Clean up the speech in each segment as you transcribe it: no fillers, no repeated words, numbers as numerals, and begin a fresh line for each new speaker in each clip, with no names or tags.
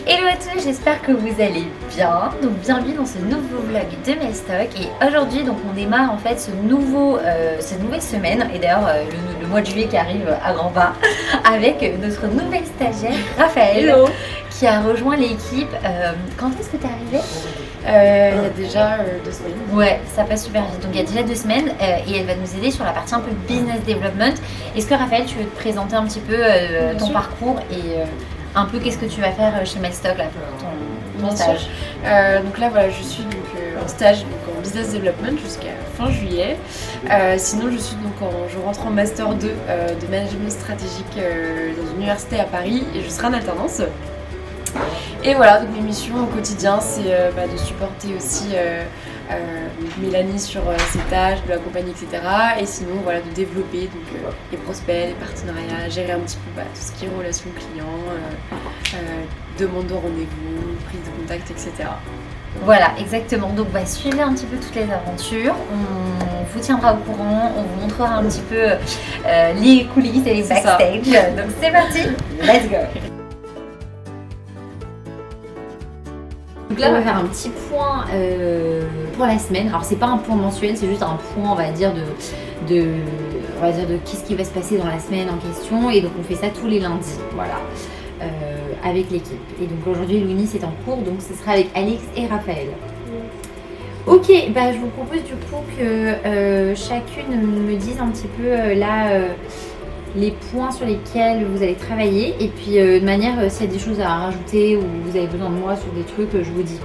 Hello à tous, j'espère que vous allez bien. Donc bienvenue dans ce nouveau vlog de Melstock. Et aujourd'hui donc on démarre en fait cette nouvelle semaine. Et d'ailleurs le mois de juillet qui arrive à grands pas avec notre nouvelle stagiaire Raphaël.
Hello.
Qui a rejoint l'équipe. Quand est-ce que tu es arrivée?
Il y a déjà 2 semaines.
Ouais, ça passe super vite. Donc il y a déjà 2 semaines et elle va nous aider sur la partie un peu business development. Est-ce que Raphaël, tu veux te présenter un petit peu ton parcours et un peu qu'est-ce que tu vas faire chez Melstock là pour ton stage?
Donc là voilà, je suis donc, en stage donc, en business development jusqu'à fin juillet. Sinon je rentre en master 2 de management stratégique dans une université à Paris et je serai en alternance. Et voilà, donc mes missions au quotidien c'est de supporter aussi Mélanie sur ses tâches, de l'accompagner, etc. Et sinon voilà, de développer donc, les prospects, les partenariats, gérer un petit peu tout ce qui est relations clients, demande de rendez-vous, prise de contact, etc.
Voilà, exactement. Donc suivez un petit peu toutes les aventures, on vous tiendra au courant, on vous montrera un petit peu les coulisses et les backstage. Donc c'est parti, let's go. Donc là on va faire un petit point pour la semaine. Alors c'est pas un point mensuel, c'est juste un point on va dire de qu'est-ce qui va se passer dans la semaine en question. Et donc on fait ça tous les lundis, voilà, avec l'équipe. Et donc aujourd'hui Lounis est en cours, donc ce sera avec Alex et Raphaël. Ok, je vous propose du coup que chacune me dise un petit peu les points sur lesquels vous allez travailler et puis de manière s'il y a des choses à rajouter ou vous avez besoin de moi sur des trucs, je vous dis.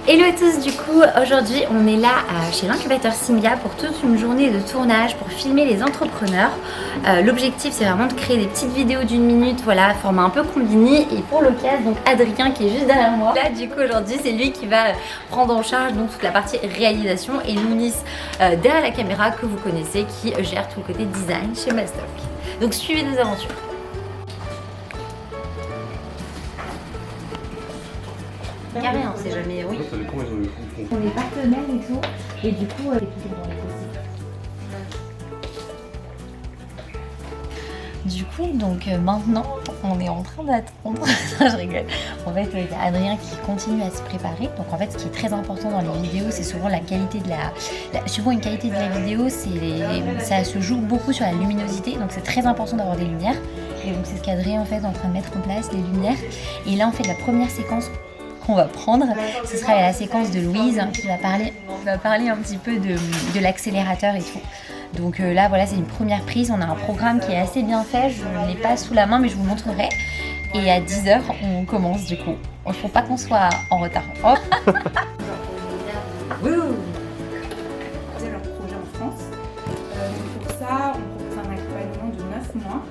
Hello à tous, du coup aujourd'hui on est là chez l'incubateur Simia pour toute une journée de tournage pour filmer les entrepreneurs. L'objectif c'est vraiment de créer des petites vidéos d'1 minute, voilà, format un peu combiné. Et pour l'occasion donc Adrien qui est juste derrière moi, là du coup aujourd'hui c'est lui qui va prendre en charge donc toute la partie réalisation et Lounis derrière la caméra que vous connaissez qui gère tout le côté design chez Melstock. Donc suivez nos aventures. Carré, on sait jamais, oui. On est partenaires et tout, et du coup, toujours dans les possibles. Du coup, donc maintenant, on est en train d'attendre. Je rigole. En fait, il y a Adrien qui continue à se préparer. Donc en fait, ce qui est très important dans les vidéos, c'est souvent la qualité de souvent une qualité de la vidéo, ça se joue beaucoup sur la luminosité. Donc c'est très important d'avoir des lumières. Et donc c'est ce qu'Adrien en fait est en train de mettre en place, les lumières. Et là, on fait la première séquence qu'on va prendre, ce sera la séquence de Louise qui va parler un petit peu de l'accélérateur et tout. Donc là voilà, c'est une première prise, on a un programme qui est assez bien fait, je ne l'ai pas sous la main mais je vous montrerai. Et à 10h on commence du coup, il ne faut pas qu'on soit en retard. Hop.
C'est leur projet en France. Pour ça, on propose un accompagnement de 9 mois.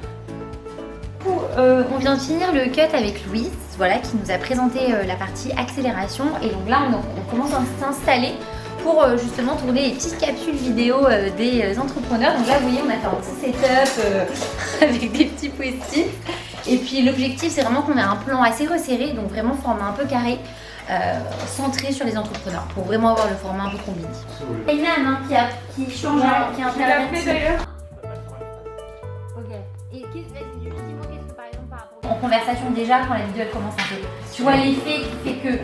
On vient de finir le cut avec Louise, voilà, qui nous a présenté la partie accélération. Et donc là, on commence à s'installer pour justement tourner les petites capsules vidéo des entrepreneurs. Donc là, vous voyez, on a fait un petit setup avec des petits post-it. Et puis l'objectif, c'est vraiment qu'on ait un plan assez resserré, donc vraiment format un peu carré, centré sur les entrepreneurs, pour vraiment avoir le format un peu combiné. Il y a Nan qui change, qui intervient d'ailleurs. Ok. Et dis-moi qu'est-ce que par exemple par rapport en conversation déjà quand la vidéo elle commence un peu. Tu vois l'effet qui fait que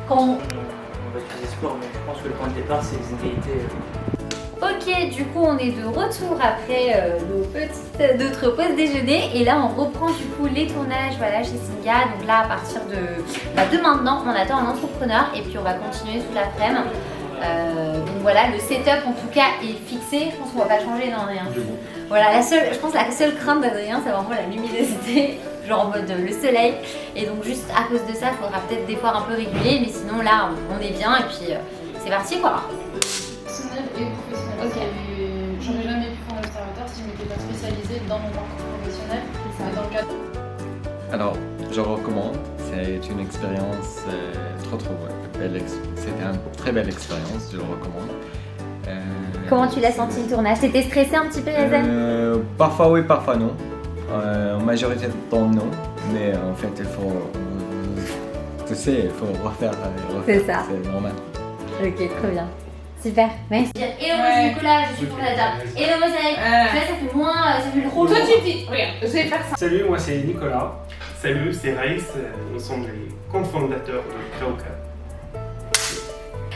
quand
on va utiliser sport, mais je pense que le point de départ c'est les inégalités.
Ok, du coup on est de retour après notre pause déjeuner et là on reprend du coup les tournages voilà, chez Simia. Donc là à partir de maintenant on attend un entrepreneur et puis on va continuer toute l'après-midi. Donc voilà, le setup en tout cas est fixé, je pense qu'on va pas changer dans rien. Voilà, je pense la seule crainte d'Adrien c'est vraiment la luminosité, genre en mode le soleil. Et donc juste à cause de ça, il faudra peut-être des fois un peu réguler, mais sinon là on est bien et puis c'est parti quoi.
Personnel et professionnel. Ok. J'aurais jamais pu faire un observateur si je m'étais pas spécialisée dans mon parcours professionnel. Et dans le cadre.
Alors, je recommande, c'est une expérience trop belle. C'était une très belle expérience, je le recommande.
Comment tu l'as senti le tournage? T'étais stressé un petit peu, Yazen?
Parfois oui, parfois non. En majorité du temps non, mais en fait il faut, tu sais, il faut refaire.
C'est ça.
C'est normal.
Ok, trop bien. Super, merci. Hello, moi c'est Nicolas, je suis fondateur. Hello, moi c'est Alex. Là, ça fait moins, ça fait trop
Toi
lourd.
tu dis, regarde, je vais faire ça.
Salut, moi c'est Nicolas. Salut, c'est Raïs. Nous sommes les cofondateurs de Krauka.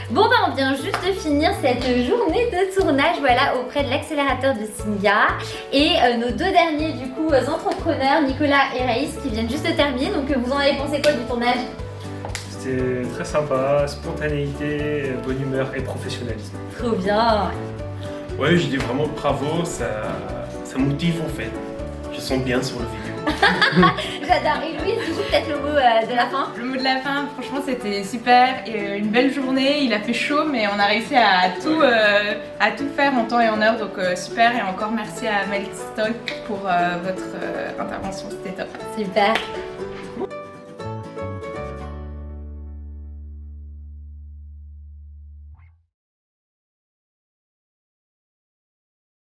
Bon bah on vient juste de finir cette journée de tournage voilà auprès de l'accélérateur de Singa et nos deux derniers du coup entrepreneurs Nicolas et Raïs qui viennent juste de terminer, donc vous en avez pensé quoi du tournage?
C'était très sympa, spontanéité, bonne humeur et professionnalisme.
Trop bien.
Ouais, je dis vraiment bravo, ça motive en fait. Je sens bien sur le vidéo.
J'adore. Et Louise, du coup peut-être le mot de la fin?
Le mot de la fin, franchement c'était super, et une belle journée, il a fait chaud mais on a réussi à tout faire en temps et en heure, donc super, et encore merci à Melstock pour votre intervention, c'était top.
Super.